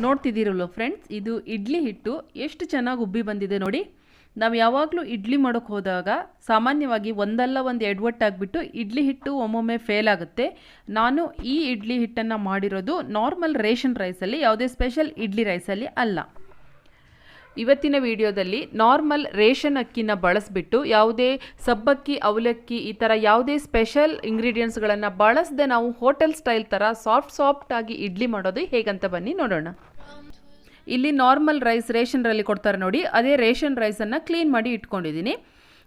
ನೋಡ್ತಿದ್ದೀರಲ್ಲ friends, ಇದು ಇಡ್ಲಿ ಹಿಟ್ಟು ಎಷ್ಟು ಚೆನ್ನಾಗಿ ಉಬ್ಬಿ ಬಂದಿದೆ ನೋಡಿ. ನಾವು ಯಾವಾಗಲೂ ಇಡ್ಲಿ ಮಾಡೋಕ್ಕೆ ಹೋದಾಗ ಸಾಮಾನ್ಯವಾಗಿ ಒಂದಲ್ಲ ಒಂದು ಎಡವಟ್ಟಾಗಿಬಿಟ್ಟು ಇಡ್ಲಿ ಹಿಟ್ಟು ಒಮ್ಮೊಮ್ಮೆ ಫೇಲ್ ಆಗುತ್ತೆ. ನಾನು ಈ ಇಡ್ಲಿ ಹಿಟ್ಟನ್ನು ಮಾಡಿರೋದು ನಾರ್ಮಲ್ ರೇಷನ್ ರೈಸಲ್ಲಿ, ಯಾವುದೇ ಸ್ಪೆಷಲ್ ಇಡ್ಲಿ ರೈಸಲ್ಲಿ ಅಲ್ಲ. ಇವತ್ತಿನ ವಿಡಿಯೋದಲ್ಲಿ ನಾರ್ಮಲ್ ರೇಷನ್ ಅಕ್ಕಿನ ಬಳಸಿಬಿಟ್ಟು ಯಾವುದೇ ಸಬ್ಬಕ್ಕಿ, ಅವಲಕ್ಕಿ ಈ ಥರ ಯಾವುದೇ ಸ್ಪೆಷಲ್ ಇಂಗ್ರೀಡಿಯೆಂಟ್ಸ್ಗಳನ್ನು ಬಳಸದೆ ನಾವು ಹೋಟೆಲ್ ಸ್ಟೈಲ್ ಥರ ಸಾಫ್ಟ್ ಆಗಿ ಇಡ್ಲಿ ಮಾಡೋದು ಹೇಗಂತ ಬನ್ನಿ ನೋಡೋಣ. ಇಲ್ಲಿ ನಾರ್ಮಲ್ ರೈಸ್ ರೇಷನ್ರಲ್ಲಿ ಕೊಡ್ತಾರೆ ನೋಡಿ, ಅದೇ ರೇಷನ್ ರೈಸನ್ನು ಕ್ಲೀನ್ ಮಾಡಿ ಇಟ್ಕೊಂಡಿದ್ದೀನಿ.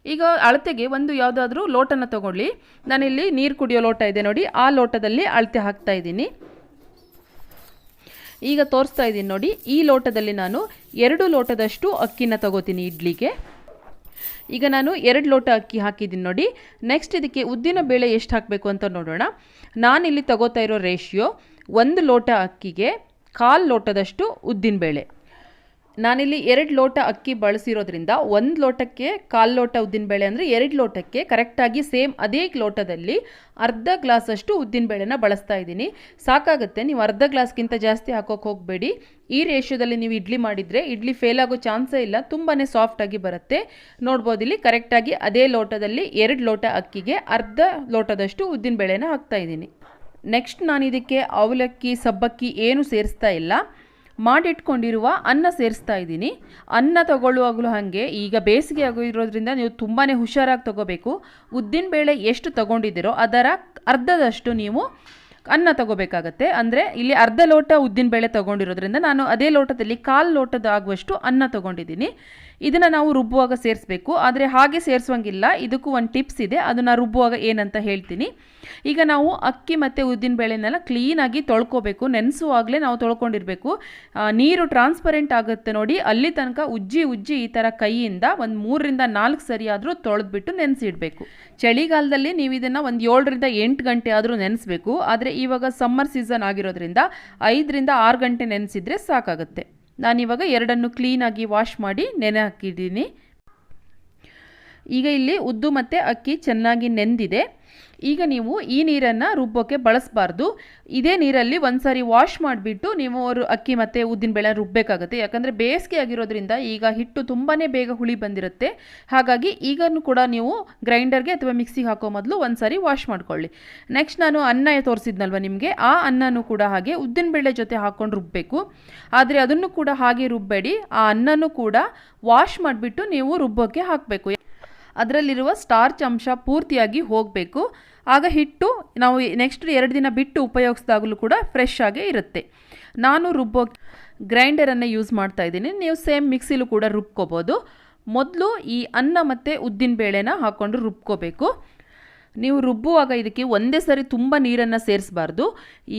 ಈಗ ಅಳತೆಗೆ ಒಂದು ಯಾವುದಾದ್ರೂ ಲೋಟನ ತೊಗೊಳ್ಳಿ. ನಾನಿಲ್ಲಿ ನೀರು ಕುಡಿಯೋ ಲೋಟ ಇದೆ ನೋಡಿ, ಆ ಲೋಟದಲ್ಲಿ ಅಳತೆ ಹಾಕ್ತಾ ಇದ್ದೀನಿ. ಈಗ ತೋರಿಸ್ತಾ ಇದ್ದೀನಿ ನೋಡಿ, ಈ ಲೋಟದಲ್ಲಿ ನಾನು 2 ಲೋಟದಷ್ಟು ಅಕ್ಕಿನ ತಗೋತೀನಿ ಇಡ್ಲಿಗೆ. ಈಗ ನಾನು 2 ಲೋಟ ಅಕ್ಕಿ ಹಾಕಿದ್ದೀನಿ ನೋಡಿ. ನೆಕ್ಸ್ಟ್ ಇದಕ್ಕೆ ಉದ್ದಿನ ಬೇಳೆ ಎಷ್ಟು ಹಾಕಬೇಕು ಅಂತ ನೋಡೋಣ. ನಾನಿಲ್ಲಿ ತಗೋತಾ ಇರೋ ರೇಷಿಯೋ 1 ಲೋಟ ಅಕ್ಕಿಗೆ 1/4 ಲೋಟದಷ್ಟು ಉದ್ದಿನ ಬೇಳೆ. ನಾನಿಲ್ಲಿ 2 ಲೋಟ ಅಕ್ಕಿ ಬಳಸಿರೋದ್ರಿಂದ 1 ಲೋಟಕ್ಕೆ 1/4 ಲೋಟ ಉದ್ದಿನಬೇಳೆ ಅಂದರೆ 2 ಲೋಟಕ್ಕೆ ಕರೆಕ್ಟಾಗಿ ಸೇಮ್ ಅದೇ ಲೋಟದಲ್ಲಿ ಅರ್ಧ ಗ್ಲಾಸಷ್ಟು ಉದ್ದಿನಬೇಳೆನ ಬಳಸ್ತಾ ಇದ್ದೀನಿ. ಸಾಕಾಗುತ್ತೆ, ನೀವು ಅರ್ಧ ಗ್ಲಾಸ್ಗಿಂತ ಜಾಸ್ತಿ ಹಾಕೋಕೆ ಹೋಗಬೇಡಿ. ಈ ರೇಷಿಯೋದಲ್ಲಿ ನೀವು ಇಡ್ಲಿ ಮಾಡಿದರೆ ಇಡ್ಲಿ ಫೇಲ್ ಆಗೋ ಚಾನ್ಸೇ ಇಲ್ಲ, ತುಂಬಾ ಸಾಫ್ಟಾಗಿ ಬರುತ್ತೆ. ನೋಡ್ಬೋದು ಇಲ್ಲಿ ಕರೆಕ್ಟಾಗಿ ಅದೇ ಲೋಟದಲ್ಲಿ 2 ಲೋಟ ಅಕ್ಕಿಗೆ ಅರ್ಧ ಲೋಟದಷ್ಟು ಉದ್ದಿನಬೇಳೆನ ಹಾಕ್ತಾ ಇದ್ದೀನಿ. ನೆಕ್ಸ್ಟ್ ನಾನು ಇದಕ್ಕೆ ಅವಲಕ್ಕಿ, ಸಬ್ಬಕ್ಕಿ ಏನು ಸೇರಿಸ್ತಾ ಇಲ್ಲ, ಮಾಡಿಟ್ಕೊಂಡಿರುವ ಅನ್ನ ಸೇರಿಸ್ತಾ ಇದ್ದೀನಿ. ಅನ್ನ ತಗೊಳ್ಳುವಾಗಲೂ ಹಾಗೆ, ಈಗ ಬೇಸಿಗೆ ಆಗಿರೋದ್ರಿಂದ ನೀವು ತುಂಬಾ ಹುಷಾರಾಗಿ ತಗೋಬೇಕು. ಉದ್ದಿನಬೇಳೆ ಎಷ್ಟು ತಗೊಂಡಿದ್ದೀರೋ ಅದರ ಅರ್ಧದಷ್ಟು ನೀವು ಅನ್ನ ತಗೋಬೇಕಾಗತ್ತೆ. ಅಂದರೆ ಇಲ್ಲಿ ಅರ್ಧ ಲೋಟ ಉದ್ದಿನಬೇಳೆ ತಗೊಂಡಿರೋದ್ರಿಂದ ನಾನು ಅದೇ ಲೋಟದಲ್ಲಿ 1/4 ಲೋಟದ ಆಗುವಷ್ಟು ಅನ್ನ ತಗೊಂಡಿದ್ದೀನಿ. ಇದನ್ನು ನಾವು ರುಬ್ಬುವಾಗ ಸೇರಿಸಬೇಕು, ಆದರೆ ಹಾಗೆ ಸೇರಿಸುವಂಗಿಲ್ಲ. ಇದಕ್ಕೂ ಒಂದು ಟಿಪ್ಸ್ ಇದೆ, ಅದನ್ನು ರುಬ್ಬುವಾಗ ಏನಂತ ಹೇಳ್ತೀನಿ. ಈಗ ನಾವು ಅಕ್ಕಿ ಮತ್ತು ಉದ್ದಿನಬೇಳೆನೆಲ್ಲ ಕ್ಲೀನಾಗಿ ತೊಳ್ಕೊಬೇಕು. ನೆನೆಸುವಾಗಲೇ ನಾವು ತೊಳ್ಕೊಂಡಿರಬೇಕು. ನೀರು ಟ್ರಾನ್ಸ್ಪರೆಂಟ್ ಆಗುತ್ತೆ ನೋಡಿ, ಅಲ್ಲಿ ತನಕ ಉಜ್ಜಿ ಈ ಥರ ಕೈಯಿಂದ ಒಂದು 3 ರಿಂದ 4 ಸರಿ ಆದರೂ ತೊಳೆದ್ಬಿಟ್ಟು ನೆನೆಸಿಡಬೇಕು. ಚಳಿಗಾಲದಲ್ಲಿ ನೀವು ಇದನ್ನು ಒಂದು 7 ರಿಂದ 8 ಗಂಟೆ ಆದರೂ ನೆನೆಸಬೇಕು. ಆದರೆ ಇವಾಗ ಸಮ್ಮರ್ ಸೀಸನ್ ಆಗಿರೋದ್ರಿಂದ 5 ರಿಂದ 6 ಗಂಟೆ ನೆನೆಸಿದರೆ ಸಾಕಾಗುತ್ತೆ. ನಾನಿವಾಗ 2 ಕ್ಲೀನಾಗಿ ವಾಶ್ ಮಾಡಿ ನೆನೆ ಹಾಕಿದ್ದೀನಿ. ಈಗ ಇಲ್ಲಿ ಉದ್ದು ಮತ್ತು ಅಕ್ಕಿ ಚೆನ್ನಾಗಿ ನೆಂದಿದೆ. ಈಗ ನೀವು ಈ ನೀರನ್ನು ರುಬ್ಬೋಕ್ಕೆ ಬಳಸಬಾರ್ದು. ಇದೇ ನೀರಲ್ಲಿ ಒಂದು ಸಾರಿ ವಾಶ್ ಮಾಡಿಬಿಟ್ಟು ನೀವು ಅಕ್ಕಿ ಮತ್ತು ಉದ್ದಿನಬೇಳೆ ರುಬ್ಬಬೇಕಾಗುತ್ತೆ. ಯಾಕಂದರೆ ಬೇಸಿಗೆ ಆಗಿರೋದ್ರಿಂದ ಈಗ ಹಿಟ್ಟು ತುಂಬಾ ಬೇಗ ಹುಳಿ ಬಂದಿರುತ್ತೆ. ಹಾಗಾಗಿ ಈಗಲೂ ಕೂಡ ನೀವು ಗ್ರೈಂಡರ್ಗೆ ಅಥವಾ ಮಿಕ್ಸಿಗೆ ಹಾಕೋ ಮೊದಲು ಒಂದು ಸಾರಿ ವಾಶ್ ಮಾಡ್ಕೊಳ್ಳಿ. ನೆಕ್ಸ್ಟ್ ನಾನು ಅನ್ನ ತೋರಿಸಿದ್ನಲ್ವ ನಿಮಗೆ, ಆ ಅನ್ನನೂ ಕೂಡ ಹಾಗೆ ಉದ್ದಿನಬೇಳೆ ಜೊತೆ ಹಾಕ್ಕೊಂಡು ರುಬ್ಬಬೇಕು. ಆದರೆ ಅದನ್ನು ಕೂಡ ಹಾಗೆ ರುಬ್ಬಬೇಡಿ, ಆ ಅನ್ನನೂ ಕೂಡ ವಾಶ್ ಮಾಡಿಬಿಟ್ಟು ನೀವು ರುಬ್ಬೋಕ್ಕೆ ಹಾಕಬೇಕು. ಅದರಲ್ಲಿರುವ ಸ್ಟಾರ್ಚ್ ಅಂಶ ಪೂರ್ತಿಯಾಗಿ ಹೋಗಬೇಕು. ಆಗ ಹಿಟ್ಟು ನಾವು ನೆಕ್ಸ್ಟ್ 2 ದಿನ ಬಿಟ್ಟು ಉಪಯೋಗಿಸಿದಾಗಲೂ ಕೂಡ ಫ್ರೆಶ್ ಆಗೇ ಇರುತ್ತೆ. ನಾನು ಗ್ರೈಂಡರನ್ನು ಯೂಸ್ ಮಾಡ್ತಾ ಇದ್ದೀನಿ. ನೀವು ಸೇಮ್ ಮಿಕ್ಸಿಲೂ ಕೂಡ ರುಬ್ಕೋಬೋದು. ಮೊದಲು ಈ ಅನ್ನ ಮತ್ತು ಉದ್ದಿನಬೇಳೆನ ಹಾಕ್ಕೊಂಡು ರುಬ್ಕೋಬೇಕು. ನೀವು ರುಬ್ಬುವಾಗ ಇದಕ್ಕೆ ಒಂದೇ ಸರಿ ತುಂಬ ನೀರನ್ನು ಸೇರಿಸಬಾರ್ದು.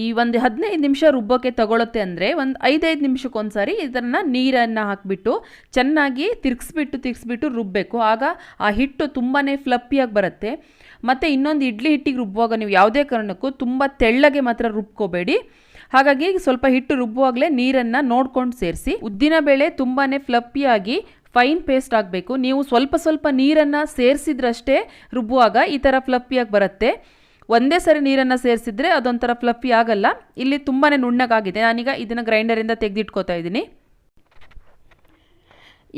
ಈ ಒಂದು 15 ನಿಮಿಷ ರುಬ್ಬೋಕ್ಕೆ ತಗೊಳುತ್ತೆ ಅಂದರೆ ಒಂದು 5 ನಿಮಿಷಕ್ಕೊಂದು ಸಾರಿ ಇದನ್ನು ನೀರನ್ನು ಹಾಕಿಬಿಟ್ಟು ಚೆನ್ನಾಗಿ ತಿರ್ಗಿಸ್ಬಿಟ್ಟು ರುಬ್ಬಬೇಕು. ಆಗ ಆ ಹಿಟ್ಟು ತುಂಬಾ ಫ್ಲಪ್ಪಿಯಾಗಿ ಬರುತ್ತೆ. ಮತ್ತು ಇನ್ನೊಂದು ಇಡ್ಲಿ ಹಿಟ್ಟಿಗೆ ರುಬ್ಬುವಾಗ ನೀವು ಯಾವುದೇ ಕಾರಣಕ್ಕೂ ತುಂಬ ತೆಳ್ಳಗೆ ಮಾತ್ರ ರುಬ್ಕೋಬೇಡಿ. ಹಾಗಾಗಿ ಸ್ವಲ್ಪ ಹಿಟ್ಟು ರುಬ್ಬುವಾಗಲೇ ನೀರನ್ನು ನೋಡ್ಕೊಂಡು ಸೇರಿಸಿ. ಉದ್ದಿನಬೇಳೆ ತುಂಬಾ ಫ್ಲಪ್ಪಿಯಾಗಿ ಫೈನ್ ಪೇಸ್ಟ್ ಆಗಬೇಕು. ನೀವು ಸ್ವಲ್ಪ ನೀರನ್ನು ಸೇರಿಸಿದ್ರಷ್ಟೇ ರುಬ್ಬುವಾಗ ಈ ಥರ ಫ್ಲಪ್ಪಿಯಾಗಿ ಬರುತ್ತೆ. ಒಂದೇ ಸರಿ ನೀರನ್ನು ಸೇರಿಸಿದ್ರೆ ಅದೊಂಥರ ಫ್ಲಪ್ಪಿ ಆಗಲ್ಲ. ಇಲ್ಲಿ ತುಂಬಾ ನುಣ್ಣಗಾಗಿದೆ. ನಾನೀಗ ಇದನ್ನು ಗ್ರೈಂಡರಿಂದ ತೆಗೆದಿಟ್ಕೋತಾ ಇದ್ದೀನಿ.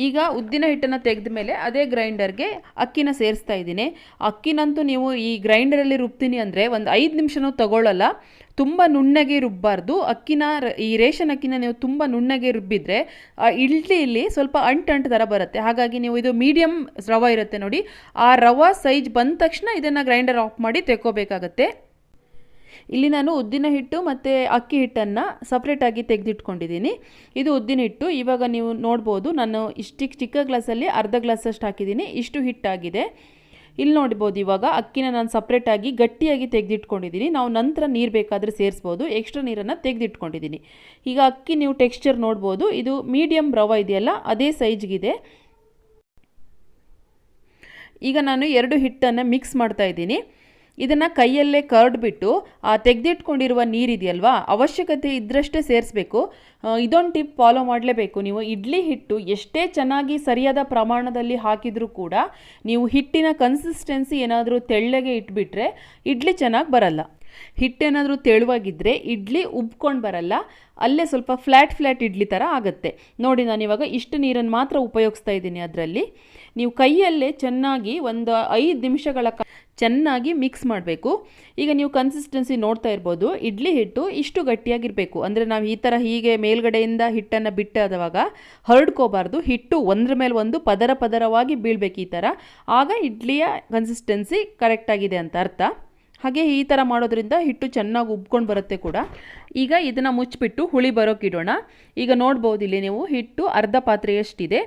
ಈಗ ಉದ್ದಿನ ಹಿಟ್ಟನ್ನು ತೆಗೆದ ಮೇಲೆ ಅದೇ ಗ್ರೈಂಡರ್ಗೆ ಅಕ್ಕಿನ ಸೇರಿಸ್ತಾ ಇದ್ದೀನಿ. ಅಕ್ಕಿನಂತೂ ನೀವು ಈ ಗ್ರೈಂಡರಲ್ಲಿ ರುಬ್ತೀನಿ ಅಂದರೆ ಒಂದು 5 ನಿಮಿಷನೂ ತಗೊಳ್ಳಲ್ಲ. ತುಂಬ ನುಣ್ಣಗೆ ರುಬ್ಬಾರ್ದು. ಈ ರೇಷನ್ ಅಕ್ಕಿನ ನೀವು ತುಂಬ ನುಣ್ಣಗೆ ರುಬ್ಬಿದರೆ ಇಡ್ಲಿಯಲ್ಲಿ ಸ್ವಲ್ಪ ಅಂಟು ಥರ ಬರುತ್ತೆ. ಹಾಗಾಗಿ ನೀವು ಇದು ಮೀಡಿಯಮ್ ರವೆ ಇರುತ್ತೆ ನೋಡಿ, ಆ ರವೆ ಸೈಜ್ ಬಂದ ತಕ್ಷಣ ಇದನ್ನು ಗ್ರೈಂಡರ್ ಆಫ್ ಮಾಡಿ ತೆಕ್ಕೋಬೇಕಾಗತ್ತೆ. ಇಲ್ಲಿ ನಾನು ಉದ್ದಿನ ಹಿಟ್ಟು ಮತ್ತು ಅಕ್ಕಿ ಹಿಟ್ಟನ್ನು ಸಪ್ರೇಟಾಗಿ ತೆಗೆದಿಟ್ಕೊಂಡಿದ್ದೀನಿ. ಇದು ಉದ್ದಿನ ಹಿಟ್ಟು. ಇವಾಗ ನೀವು ನೋಡ್ಬೋದು, ನಾನು ಚಿಕ್ಕ ಗ್ಲಾಸಲ್ಲಿ ಅರ್ಧ ಗ್ಲಾಸಷ್ಟು ಹಾಕಿದ್ದೀನಿ, ಇಷ್ಟು ಹಿಟ್ಟಾಗಿದೆ. ಇಲ್ಲಿ ನೋಡ್ಬೋದು, ಇವಾಗ ಅಕ್ಕಿನ ನಾನು ಸಪ್ರೇಟಾಗಿ ಗಟ್ಟಿಯಾಗಿ ತೆಗೆದಿಟ್ಕೊಂಡಿದ್ದೀನಿ. ನಾವು ನಂತರ ನೀರು ಬೇಕಾದರೆ ಸೇರಿಸ್ಬೋದು. ಎಕ್ಸ್ಟ್ರಾ ನೀರನ್ನು ತೆಗೆದಿಟ್ಕೊಂಡಿದ್ದೀನಿ. ಈಗ ಅಕ್ಕಿ ನೀವು ಟೆಕ್ಸ್ಚರ್ ನೋಡ್ಬೋದು, ಇದು ಮೀಡಿಯಮ್ ರವೆ ಇದೆಯಲ್ಲ ಅದೇ ಸೈಜ್ಗಿದೆ. ಈಗ ನಾನು 2 ಹಿಟ್ಟನ್ನು ಮಿಕ್ಸ್ ಮಾಡ್ತಾ ಇದ್ದೀನಿ. ಇದನ್ನು ಕೈಯಲ್ಲೇ ಕರ್ಡ್ಬಿಟ್ಟು ಆ ತೆಗೆದಿಟ್ಕೊಂಡಿರುವ ನೀರಿದೆಯಲ್ವಾ, ಅವಶ್ಯಕತೆ ಇದ್ದರಷ್ಟೇ ಸೇರಿಸಬೇಕು. ಇದೊಂದು ಟಿಪ್ ಫಾಲೋ ಮಾಡಲೇಬೇಕು. ನೀವು ಇಡ್ಲಿ ಹಿಟ್ಟು ಎಷ್ಟೇ ಚೆನ್ನಾಗಿ ಸರಿಯಾದ ಪ್ರಮಾಣದಲ್ಲಿ ಹಾಕಿದರೂ ಕೂಡ ನೀವು ಹಿಟ್ಟಿನ ಕನ್ಸಿಸ್ಟೆನ್ಸಿ ಏನಾದರೂ ತೆಳ್ಳಗೆ ಇಟ್ಬಿಟ್ರೆ ಇಡ್ಲಿ ಚೆನ್ನಾಗಿ ಬರಲ್ಲ. ಹಿಟ್ಟೇನಾದರೂ ತೆಳುವಾಗಿದ್ದರೆ ಇಡ್ಲಿ ಉಬ್ಕೊಂಡು ಬರಲ್ಲ, ಅಲ್ಲೇ ಸ್ವಲ್ಪ ಫ್ಲ್ಯಾಟ್ ಇಡ್ಲಿ ಥರ ಆಗುತ್ತೆ. ನೋಡಿ ನಾನಿವಾಗ ಇಷ್ಟು ನೀರನ್ನು ಮಾತ್ರ ಉಪಯೋಗಿಸ್ತಾ ಇದ್ದೀನಿ. ಅದರಲ್ಲಿ ನೀವು ಕೈಯಲ್ಲೇ ಚೆನ್ನಾಗಿ ಒಂದು 5 ನಿಮಿಷಗಳ ಚೆನ್ನಾಗಿ ಮಿಕ್ಸ್ ಮಾಡಬೇಕು. ಈಗ ನೀವು ಕನ್ಸಿಸ್ಟೆನ್ಸಿ ನೋಡ್ತಾ ಇರ್ಬೋದು, ಇಡ್ಲಿ ಹಿಟ್ಟು ಇಷ್ಟು ಗಟ್ಟಿಯಾಗಿರಬೇಕು. ಅಂದರೆ ನಾವು ಈ ಥರ ಹೀಗೆ ಮೇಲ್ಗಡೆಯಿಂದ ಹಿಟ್ಟನ್ನು ಬಿಟ್ಟಾದವಾಗ ಹರಡ್ಕೋಬಾರ್ದು, ಹಿಟ್ಟು ಒಂದ್ರ ಮೇಲೆ ಒಂದು ಪದರವಾಗಿ ಬೀಳಬೇಕು ಈ ಥರ. ಆಗ ಇಡ್ಲಿಯ ಕನ್ಸಿಸ್ಟೆನ್ಸಿ ಕರೆಕ್ಟಾಗಿದೆ ಅಂತ ಅರ್ಥ. ಹಾಗೆ ಈ ಥರ ಮಾಡೋದ್ರಿಂದ ಹಿಟ್ಟು ಚೆನ್ನಾಗಿ ಉಬ್ಕೊಂಡು ಬರುತ್ತೆ ಕೂಡ. ಈಗ ಇದನ್ನು ಮುಚ್ಚಿಬಿಟ್ಟು ಹುಳಿ ಬರೋಕ್ಕಿಡೋಣ. ಈಗ ನೋಡ್ಬೋದು ಇಲ್ಲಿ ನೀವು ಹಿಟ್ಟು ಅರ್ಧ ಪಾತ್ರೆಯಷ್ಟಿದೆ.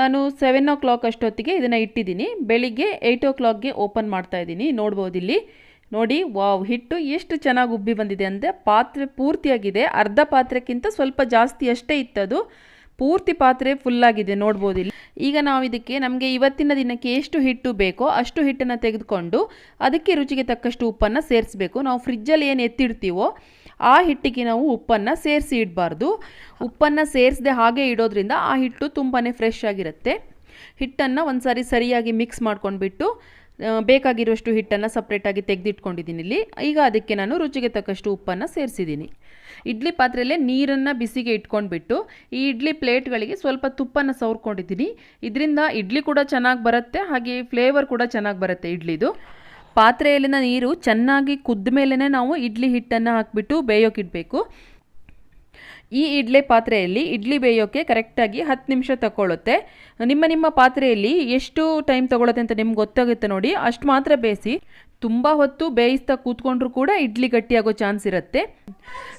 ನಾನು 7 o'clock ಅಷ್ಟೊತ್ತಿಗೆ ಇದನ್ನು ಇಟ್ಟಿದ್ದೀನಿ. ಬೆಳಿಗ್ಗೆ 8 o'clockಗೆ ಓಪನ್ ಮಾಡ್ತಾ ಇದ್ದೀನಿ. ನೋಡ್ಬೋದು ಇಲ್ಲಿ ನೋಡಿ, ವಾವ್, ಹಿಟ್ಟು ಎಷ್ಟು ಚೆನ್ನಾಗಿ ಉಬ್ಬಿ ಬಂದಿದೆ ಅಂದರೆ ಪಾತ್ರೆ ಪೂರ್ತಿಯಾಗಿದೆ. ಅರ್ಧ ಪಾತ್ರೆಕ್ಕಿಂತ ಸ್ವಲ್ಪ ಜಾಸ್ತಿ ಅಷ್ಟೇ ಇತ್ತದು, ಪೂರ್ತಿ ಪಾತ್ರೆ ಫುಲ್ಲಾಗಿದೆ ನೋಡ್ಬೋದು ಇಲ್ಲಿ. ಈಗ ನಾವು ಇದಕ್ಕೆ ನಮಗೆ ಇವತ್ತಿನ ದಿನಕ್ಕೆ ಎಷ್ಟು ಹಿಟ್ಟು ಬೇಕೋ ಅಷ್ಟು ಹಿಟ್ಟನ್ನು ತೆಗೆದುಕೊಂಡು ಅದಕ್ಕೆ ರುಚಿಗೆ ತಕ್ಕಷ್ಟು ಉಪ್ಪನ್ನು ಸೇರಿಸಬೇಕು. ನಾವು ಫ್ರಿಜ್ಜಲ್ಲಿ ಏನು ಎತ್ತಿಡ್ತೀವೋ ಆ ಹಿಟ್ಟಿಗೆ ನಾವು ಉಪ್ಪನ್ನು ಸೇರಿಸಿ ಇಡಬಾರ್ದು. ಉಪ್ಪನ್ನು ಸೇರಿಸದೆ ಹಾಗೆ ಇಡೋದ್ರಿಂದ ಆ ಹಿಟ್ಟು ತುಂಬಾ ಫ್ರೆಶ್ ಆಗಿರುತ್ತೆ. ಹಿಟ್ಟನ್ನು ಒಂದು ಸಾರಿ ಸರಿಯಾಗಿ ಮಿಕ್ಸ್ ಮಾಡ್ಕೊಂಡ್ಬಿಟ್ಟು ಬೇಕಾಗಿರುವಷ್ಟು ಹಿಟ್ಟನ್ನು ಸಪ್ರೇಟಾಗಿ ತೆಗೆದಿಟ್ಕೊಂಡಿದ್ದೀನಿ ಇಲ್ಲಿ. ಈಗ ಅದಕ್ಕೆ ನಾನು ರುಚಿಗೆ ತಕ್ಕಷ್ಟು ಉಪ್ಪನ್ನು ಸೇರಿಸಿದ್ದೀನಿ. ಇಡ್ಲಿ ಪಾತ್ರೆಯಲ್ಲೇ ನೀರನ್ನು ಬಿಸಿಗೆ ಇಟ್ಕೊಂಡ್ಬಿಟ್ಟು ಈ ಇಡ್ಲಿ ಪ್ಲೇಟ್ಗಳಿಗೆ ಸ್ವಲ್ಪ ತುಪ್ಪನ ಸವರ್ಕೊಂಡಿದ್ದೀನಿ. ಇದರಿಂದ ಇಡ್ಲಿ ಕೂಡ ಚೆನ್ನಾಗಿ ಬರುತ್ತೆ, ಹಾಗೆ ಫ್ಲೇವರ್ ಕೂಡ ಚೆನ್ನಾಗಿ ಬರುತ್ತೆ ಇಡ್ಲಿದು. ಪಾತ್ರೆಯಲ್ಲಿನ ನೀರು ಚೆನ್ನಾಗಿ ಕುದ್ದ ಮೇಲೇ ನಾವು ಇಡ್ಲಿ ಹಿಟ್ಟನ್ನು ಹಾಕಿಬಿಟ್ಟು ಬೇಯೋಕ್ಕಿಡಬೇಕು. ಈ ಇಡ್ಲಿ ಪಾತ್ರೆಯಲ್ಲಿ ಇಡ್ಲಿ ಬೇಯೋಕ್ಕೆ ಕರೆಕ್ಟಾಗಿ 10 ನಿಮಿಷ ತಗೊಳ್ಳುತ್ತೆ. ನಿಮ್ಮ ಪಾತ್ರೆಯಲ್ಲಿ ಎಷ್ಟು ಟೈಮ್ ತಗೊಳುತ್ತೆ ಅಂತ ನಿಮ್ಗೆ ಗೊತ್ತಾಗುತ್ತೆ ನೋಡಿ, ಅಷ್ಟು ಮಾತ್ರ ಬೇಯಿಸಿ. ತುಂಬ ಹೊತ್ತು ಬೇಯಿಸ್ತಾ ಕೂತ್ಕೊಂಡ್ರೂ ಕೂಡ ಇಡ್ಲಿ ಗಟ್ಟಿಯಾಗೋ ಚಾನ್ಸ್ ಇರುತ್ತೆ.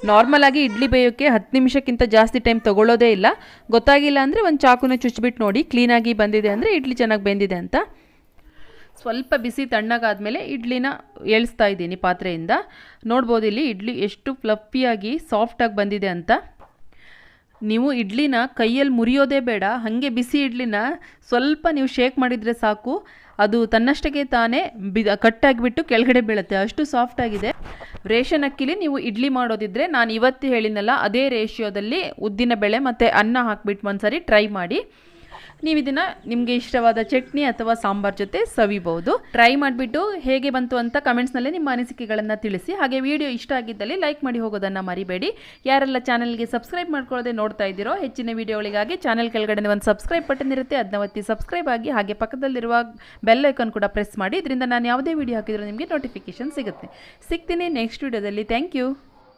ನಾರ್ಮಲ್ ಆಗಿ ಇಡ್ಲಿ ಬೇಯೋಕ್ಕೆ 10 ನಿಮಿಷಕ್ಕಿಂತ ಜಾಸ್ತಿ ಟೈಮ್ ತಗೊಳ್ಳೋದೇ ಇಲ್ಲ. ಗೊತ್ತಾಗಿಲ್ಲ ಅಂದರೆ ಒಂದು ಚಾಕುನ ಚುಚ್ಚಿಬಿಟ್ಟು ನೋಡಿ, ಕ್ಲೀನಾಗಿ ಬಂದಿದೆ ಅಂದರೆ ಇಡ್ಲಿ ಚೆನ್ನಾಗಿ ಬೆಂದಿದೆ ಅಂತ. ಸ್ವಲ್ಪ ಬಿಸಿ ತಣ್ಣಗಾದ್ಮೇಲೆ ಇಡ್ಲಿನ ಎಳಿಸ್ತಾ ಇದ್ದೀನಿ ಪಾತ್ರೆಯಿಂದ. ನೋಡ್ಬೋದು ಇಲ್ಲಿ ಇಡ್ಲಿ ಎಷ್ಟು ಫ್ಲಫಿಯಾಗಿ ಸಾಫ್ಟಾಗಿ ಬಂದಿದೆ ಅಂತ. ನೀವು ಇಡ್ಲಿನ ಕೈಯಲ್ಲಿ ಮುರಿಯೋದೇ ಬೇಡ, ಹಾಗೆ ಬಿಸಿ ಇಡ್ಲಿನ ಸ್ವಲ್ಪ ನೀವು ಶೇಕ್ ಮಾಡಿದರೆ ಸಾಕು, ಅದು ತನ್ನಷ್ಟಕ್ಕೆ ತಾನೇ ಕಟ್ಟಾಗಿಬಿಟ್ಟು ಕೆಳಗಡೆ ಬೀಳುತ್ತೆ, ಅಷ್ಟು ಸಾಫ್ಟಾಗಿದೆ. ರೇಷನ್ ಅಕ್ಕಿಲಿ ನೀವು ಇಡ್ಲಿ ಮಾಡೋದಿದ್ರೆ ನಾನು ಇವತ್ತು ಹೇಳಿನಲ್ಲ ಅದೇ ರೇಷಿಯೋದಲ್ಲಿ ಉದ್ದಿನ ಬೇಳೆ ಮತ್ತು ಅನ್ನ ಹಾಕಿಬಿಟ್ಟು ಒಂದ್ಸರಿ ಟ್ರೈ ಮಾಡಿ. ನೀವು ಇದನ್ನು ನಿಮಗೆ ಇಷ್ಟವಾದ ಚಟ್ನಿ ಅಥವಾ ಸಾಂಬಾರ್ ಜೊತೆ ಸವಿಬಹುದು. ಟ್ರೈ ಮಾಡಿಬಿಟ್ಟು ಹೇಗೆ ಬಂತು ಅಂತ ಕಮೆಂಟ್ಸ್ನಲ್ಲಿ ನಿಮ್ಮ ಅನಿಸಿಕೆಗಳನ್ನು ತಿಳಿಸಿ. ಹಾಗೆ ವಿಡಿಯೋ ಇಷ್ಟ ಆಗಿದ್ದಲ್ಲಿ ಲೈಕ್ ಮಾಡಿ ಹೋಗೋದನ್ನು ಮರಿಬೇಡಿ. ಯಾರೆಲ್ಲ ಚಾನಲ್ಗೆ ಸಬ್ಸ್ಕ್ರೈಬ್ ಮಾಡ್ಕೊಳ್ಳೋದೇ ನೋಡ್ತಾ ಇದ್ದೀರೋ, ಹೆಚ್ಚಿನ ವಿಡಿಯೋಗಳಿಗಾಗಿ ಚಾನಲ್ ಕೆಳಗಡೆ ಒಂದು ಸಬ್ಸ್ಕ್ರೈಬ್ ಬಟನ್ ಇರುತ್ತೆ, ಅದನ್ನ ಒತ್ತಿ ಸಬ್ಸ್ಕ್ರೈಬ್ ಆಗಿ. ಹಾಗೆ ಪಕ್ಕದಲ್ಲಿರುವ ಬೆಲ್ ಐಕಾನ್ ಕೂಡ ಪ್ರೆಸ್ ಮಾಡಿ, ಇದರಿಂದ ನಾನು ಯಾವುದೇ ವಿಡಿಯೋ ಹಾಕಿದರೂ ನಿಮಗೆ ನೋಟಿಫಿಕೇಶನ್ ಸಿಗುತ್ತೆ. ಸಿಗ್ತೀನಿ ನೆಕ್ಸ್ಟ್ ವಿಡಿಯೋದಲ್ಲಿ. Thank you.